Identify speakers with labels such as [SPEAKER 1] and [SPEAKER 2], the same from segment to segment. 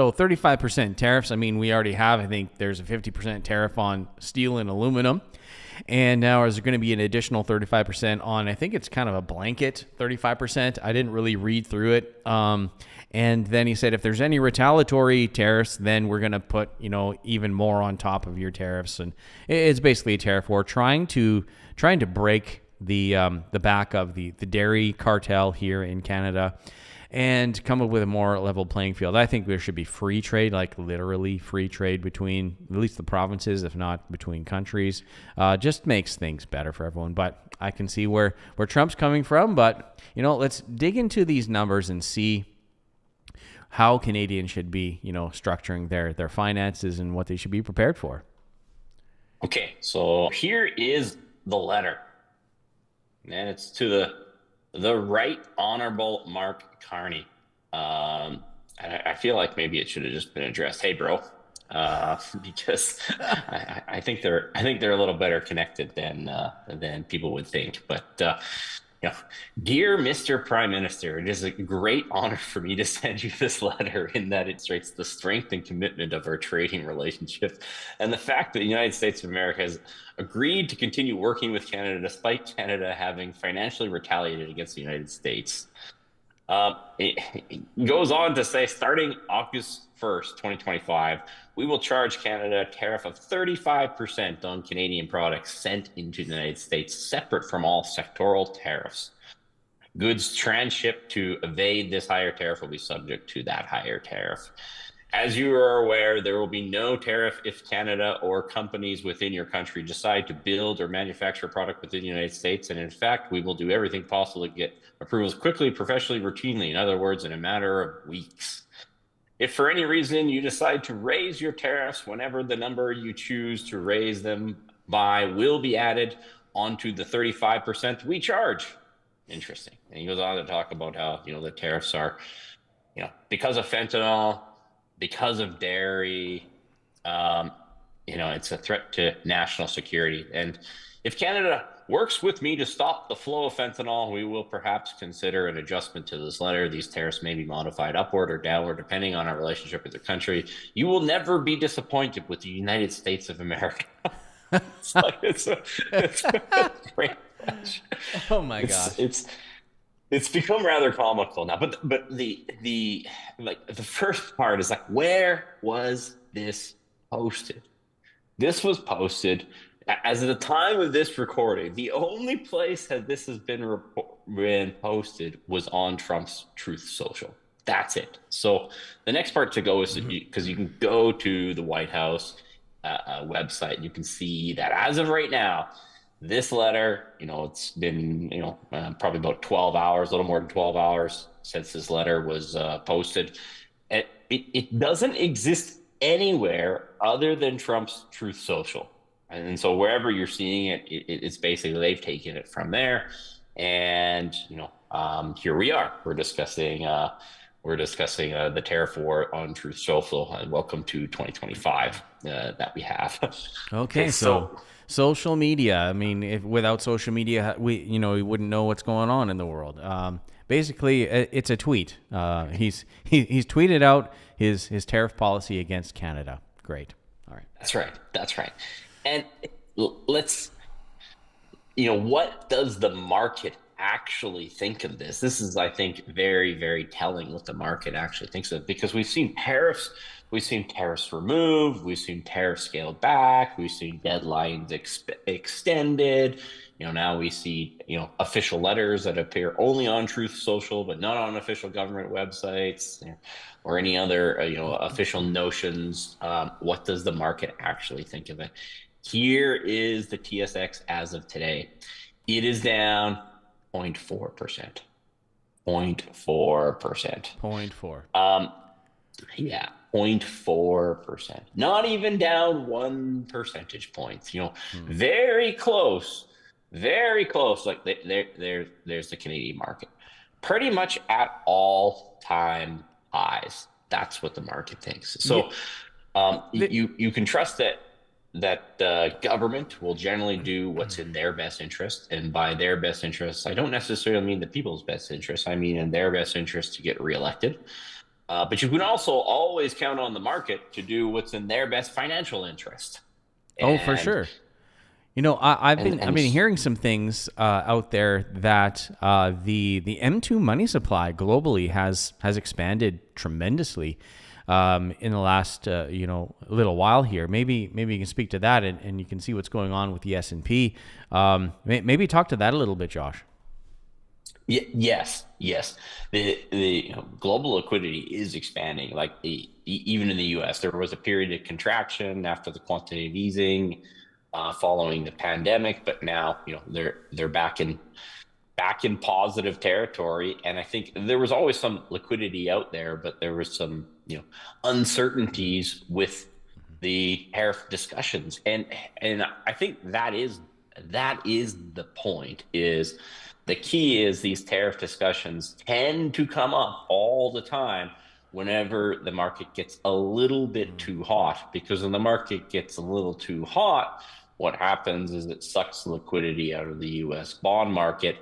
[SPEAKER 1] So 35% tariffs. I mean, we already have, I think there's a 50% tariff on steel and aluminum. And now is there going to be an additional 35% on, I think it's kind of a blanket 35%. I didn't really read through it. And then he said, if there's any retaliatory tariffs, then we're going to put, even more on top of your tariffs. And it's basically a tariff war trying to break the back of the dairy cartel here in Canada and come up with a more level playing field. I think there should be free trade, like literally free trade between at least the provinces, if not between countries. Just makes things better for everyone. But I can see where Trump's coming from. But, let's dig into these numbers and see how Canadians should be, structuring their finances and what they should be prepared for.
[SPEAKER 2] Okay, so here is the letter. And it's to the Right Honorable Mark Carney. I feel like maybe it should have just been addressed, "Hey, bro," because I think they're a little better connected than people would think. But dear Mr. Prime Minister, it is a great honor for me to send you this letter in that it states the strength and commitment of our trading relationship and the fact that the United States of America has agreed to continue working with Canada despite Canada having financially retaliated against the United States. It goes on to say, starting August 1st, 2025, we will charge Canada a tariff of 35% on Canadian products sent into the United States, separate from all sectoral tariffs. Goods transshipped to evade this higher tariff will be subject to that higher tariff. As you are aware, there will be no tariff if Canada or companies within your country decide to build or manufacture a product within the United States. And in fact, we will do everything possible to get approvals quickly, professionally, routinely. In other words, in a matter of weeks. If for any reason you decide to raise your tariffs, whenever the number you choose to raise them by will be added onto the 35% we charge. Interesting. And he goes on to talk about how, the tariffs are, because of fentanyl, because of dairy, it's a threat to national security. And if Canada works with me to stop the flow of fentanyl, we will perhaps consider an adjustment to this letter. These tariffs may be modified upward or downward, depending on our relationship with the country. You will never be disappointed with the United States of America. it's a great question.
[SPEAKER 1] Oh my gosh.
[SPEAKER 2] It's become rather comical now, but the first part is like, where was this posted? This was posted as of the time of this recording. The only place that this has been posted was on Trump's Truth Social. That's it. So the next part to go is because you can go to the White House website, and you can see that as of right now, this letter, it's been, probably about 12 hours, a little more than 12 hours since this letter was posted. It doesn't exist anywhere other than Trump's Truth Social. And so wherever you're seeing it, it's basically they've taken it from there. And, here we are. We're discussing the tariff war on Truth Social. And welcome to 2025 that we have.
[SPEAKER 1] Okay, so social media. I mean, without social media, we wouldn't know what's going on in the world. Basically, it's a tweet. He's tweeted out his tariff policy against Canada. Great. All right.
[SPEAKER 2] That's right. And let's, what does the market actually think of this? This is, I think, very, very telling what the market actually thinks of it, because we've seen tariffs removed, we've seen tariffs scaled back, we've seen deadlines extended. Now we see, official letters that appear only on Truth Social, but not on official government websites or any other, official notions. What does the market actually think of it? Here is the TSX as of today. It is down 0.4%. 0.4%.
[SPEAKER 1] 0.4.
[SPEAKER 2] Yeah, 0.4%. Not even down 1 percentage point. Very close. Very close. Like there's the Canadian market. Pretty much at all-time highs. That's what the market thinks. So you can trust that government will generally do what's in their best interest. And by their best interest, I don't necessarily mean the people's best interest. I mean in their best interest to get reelected. But you can also always count on the market to do what's in their best financial interest.
[SPEAKER 1] Oh, for
[SPEAKER 2] And
[SPEAKER 1] sure. You know, I've
[SPEAKER 2] and
[SPEAKER 1] been
[SPEAKER 2] and
[SPEAKER 1] hearing some things out there that the M2 money supply globally has expanded tremendously in the last little while here. Maybe you can speak to that, and you can see what's going on with the S&P. Maybe talk to that a little bit, Josh.
[SPEAKER 2] Yes, yes. The global liquidity is expanding. Like even in the U.S., there was a period of contraction after the quantitative easing following the pandemic, but now they're back in positive territory. And I think there was always some liquidity out there, but there was some uncertainties with the tariff discussions, and I think that is the point. Is the key is these tariff discussions tend to come up all the time whenever the market gets a little bit too hot, because when the market gets a little too hot, what happens is it sucks liquidity out of the US bond market.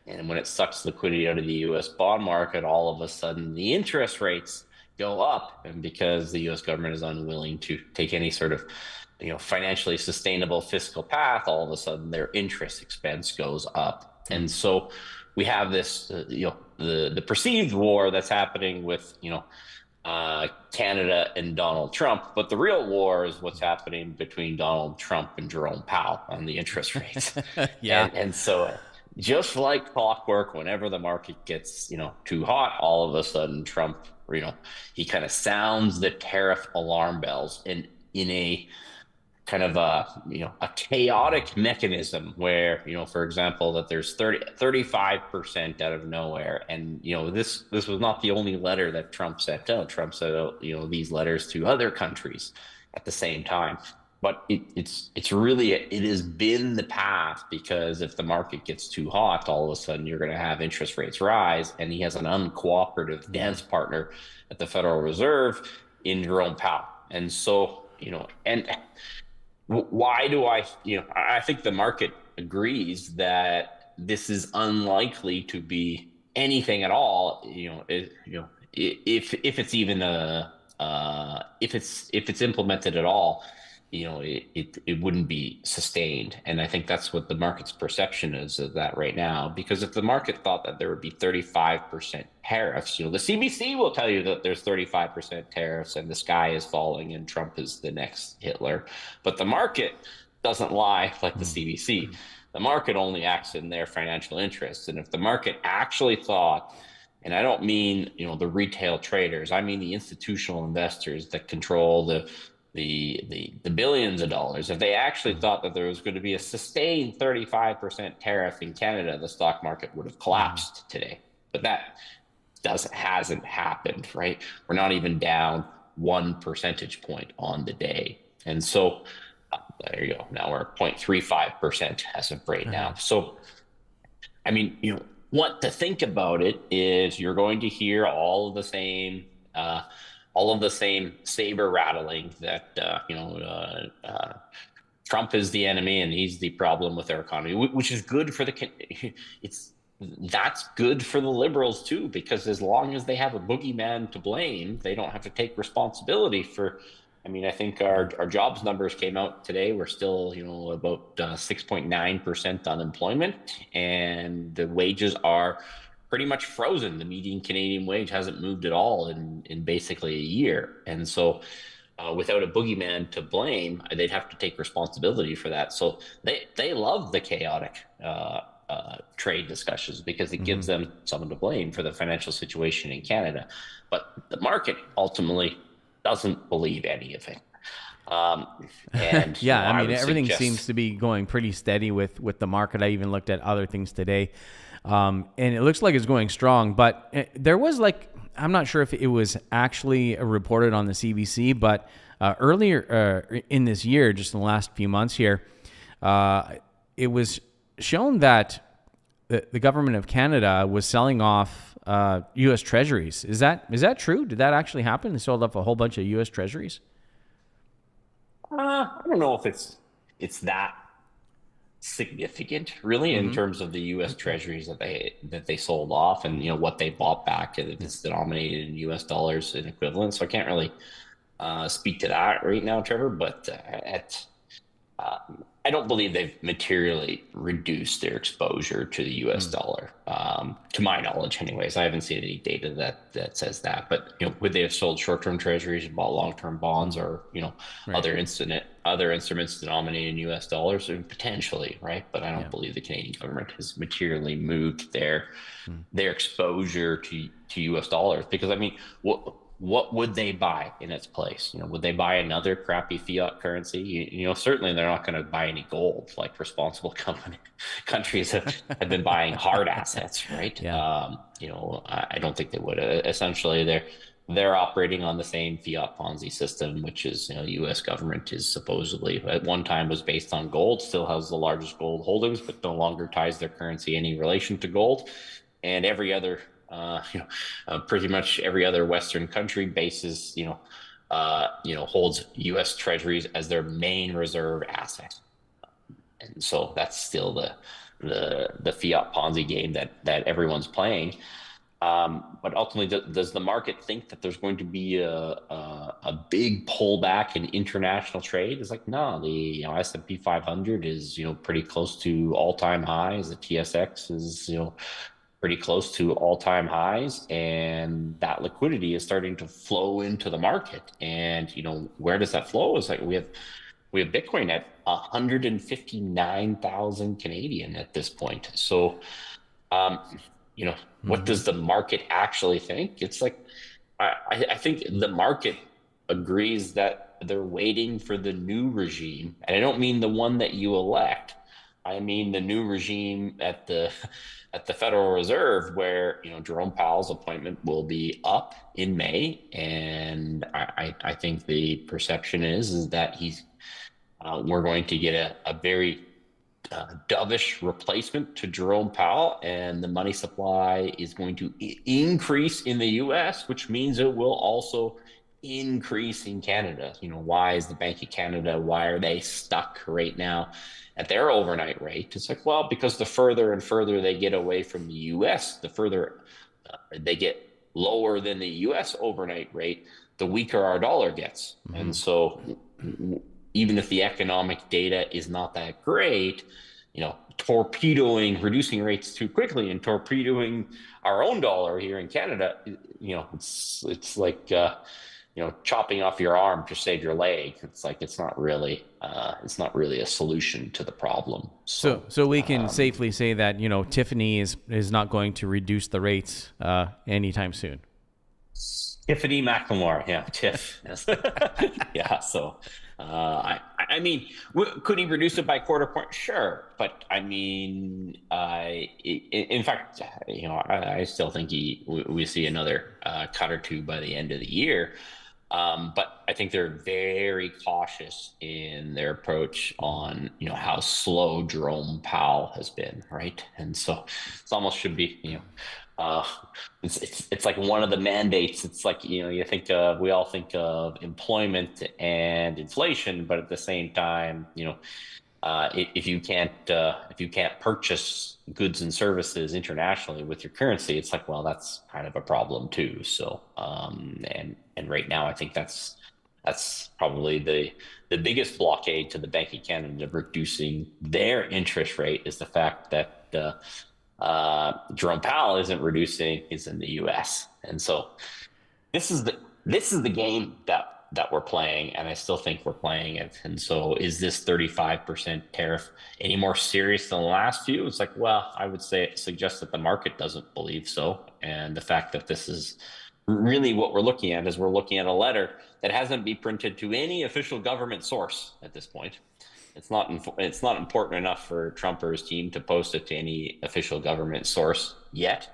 [SPEAKER 2] And when it sucks liquidity out of the US bond market, all of a sudden the interest rates go up. And because the US government is unwilling to take any sort of financially sustainable fiscal path, all of a sudden their interest expense goes up. And so we have this, the perceived war that's happening with, Canada and Donald Trump, but the real war is what's happening between Donald Trump and Jerome Powell on the interest rates.
[SPEAKER 1] Yeah.
[SPEAKER 2] And so just like clockwork, whenever the market gets, too hot, all of a sudden Trump, he kind of sounds the tariff alarm bells in a kind of a chaotic mechanism where, for example, that there's 35% out of nowhere. And, this was not the only letter that Trump sent out. Trump sent out, these letters to other countries at the same time. But it's really, it has been the path, because if the market gets too hot, all of a sudden you're going to have interest rates rise. And he has an uncooperative dance partner at the Federal Reserve in Jerome Powell. And so, and why do I think the market agrees that this is unlikely to be anything at all, if it's even if it's implemented at all, it wouldn't be sustained. And I think that's what the market's perception is of that right now. Because if the market thought that there would be 35% tariffs, the CBC will tell you that there's 35% tariffs and the sky is falling and Trump is the next Hitler. But the market doesn't lie like the CBC. The market only acts in their financial interests. And if the market actually thought, and I don't mean, the retail traders, I mean the institutional investors that control the billions of dollars, if they actually thought that there was going to be a sustained 35% tariff in Canada, the stock market would have collapsed today. But that hasn't happened, right? We're not even down 1 percentage point on the day. And so there you go. Now we're at 0.35% as of right now. So, I mean, what to think about it is you're going to hear all of the same saber rattling that Trump is the enemy and he's the problem with our economy, which is good for that's good for the liberals too, because as long as they have a boogeyman to blame, they don't have to take responsibility for. I mean, I think our jobs numbers came out today. We're still, about 6.9% unemployment, and the wages are pretty much frozen. The median Canadian wage hasn't moved at all in basically a year. And so without a boogeyman to blame, they'd have to take responsibility for that. So they love the chaotic trade discussions, because it gives them someone to blame for the financial situation in Canada. But the market ultimately doesn't believe any of it. And
[SPEAKER 1] Yeah, I mean,
[SPEAKER 2] would
[SPEAKER 1] everything
[SPEAKER 2] suggest,
[SPEAKER 1] seems to be going pretty steady with the market. I even looked at other things today, and it looks like it's going strong. But there was I'm not sure if it was actually reported on the CBC, but earlier in this year, just in the last few months here, it was shown that the government of Canada was selling off U.S. Treasuries. Is that true? Did that actually happen? They sold off a whole bunch of U.S. Treasuries?
[SPEAKER 2] I don't know if it's that significant, really, in
[SPEAKER 1] Mm-hmm.
[SPEAKER 2] terms of the U.S. Treasuries that they sold off, and what they bought back if
[SPEAKER 1] Yeah.
[SPEAKER 2] it's denominated in U.S. dollars in equivalent. So I can't really speak to that right now, Trevor. But I don't believe they've materially reduced their exposure to the U.S.
[SPEAKER 1] Mm.
[SPEAKER 2] dollar, to my knowledge, anyways. I haven't seen any data that says that. But would they have sold short-term treasuries and bought long-term bonds, or
[SPEAKER 1] Right.
[SPEAKER 2] other instruments denominated in U.S. dollars? Potentially, right? But I
[SPEAKER 1] Yeah.
[SPEAKER 2] don't believe the Canadian government has materially moved their
[SPEAKER 1] Mm.
[SPEAKER 2] their exposure to U.S. dollars, because I mean, what would they buy in its place? Would they buy another crappy fiat currency? Certainly they're not going to buy any gold, like responsible countries have been buying hard assets, right?
[SPEAKER 1] Yeah.
[SPEAKER 2] I don't think they would. Essentially, they're operating on the same fiat Ponzi system, which is, the U.S. government is supposedly, at one time, was based on gold, still has the largest gold holdings, but no longer ties their currency any relation to gold. And every other, pretty much every other Western country bases, holds U.S. Treasuries as their main reserve asset. And so that's still the fiat Ponzi game that everyone's playing. But ultimately, does the market think that there's going to be a big pullback in international trade? It's like, no, the S&P 500 is pretty close to all-time highs. The TSX is pretty close to all-time highs, and that liquidity is starting to flow into the market. And where does that flow? It's like we have Bitcoin at 159,000 Canadian at this point. So um, what
[SPEAKER 1] Mm-hmm.
[SPEAKER 2] does the market actually think? It's like, I think the market agrees that they're waiting for the new regime. And I don't mean the one that you elect. I mean the new regime at the Federal Reserve, where Jerome Powell's appointment will be up in May, and I think the perception is that we're going to get a very dovish replacement to Jerome Powell, and the money supply is going to increase in the U.S., which means it will also increase in Canada. Why is the Bank of Canada, why are they stuck right now at their overnight rate? It's like, well, because the further and further they get away from the U.S., the further they get lower than the U.S. overnight rate, the weaker our dollar gets.
[SPEAKER 1] Mm-hmm.
[SPEAKER 2] And so even if the economic data is not that great, reducing rates too quickly and torpedoing our own dollar here in Canada, it's like, chopping off your arm to save your leg. It's like, it's not really a solution to the problem.
[SPEAKER 1] So we can safely say that Tiffany is not going to reduce the rates anytime soon.
[SPEAKER 2] Tiffany McLemore, yeah, Tiff. Yeah, so I mean, could he reduce it by a quarter point? Sure, but I mean, in fact, I still think we see another cut or two by the end of the year. But I think they're very cautious in their approach on how slow Jerome Powell has been, right? And so it almost should be uh, it's like one of the mandates. It's like we all think of employment and inflation, but at the same time, if you can't purchase goods and services internationally with your currency, it's like, well, that's kind of a problem too. So and right now, I think that's probably the biggest blockade to the Bank of Canada reducing their interest rate, is the fact that Jerome Powell isn't reducing is in the U.S. And so this is the game that we're playing, and I still think we're playing it. And so, is this 35% tariff any more serious than the last few? It's like, well, I would suggest that the market doesn't believe so, and the fact that this is really what we're looking at is we're looking at a letter that hasn't been printed to any official government source at this point. It's not important enough for Trump or his team to post it to any official government source yet.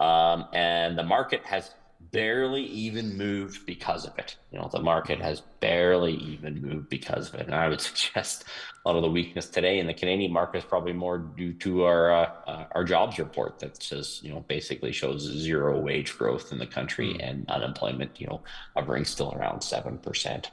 [SPEAKER 2] And the market has barely even moved because of it. The market has barely even moved because of it. And I would suggest a lot of the weakness today in the Canadian market is probably more due to our jobs report that says, basically shows zero wage growth in the country, and unemployment, hovering still around 7%.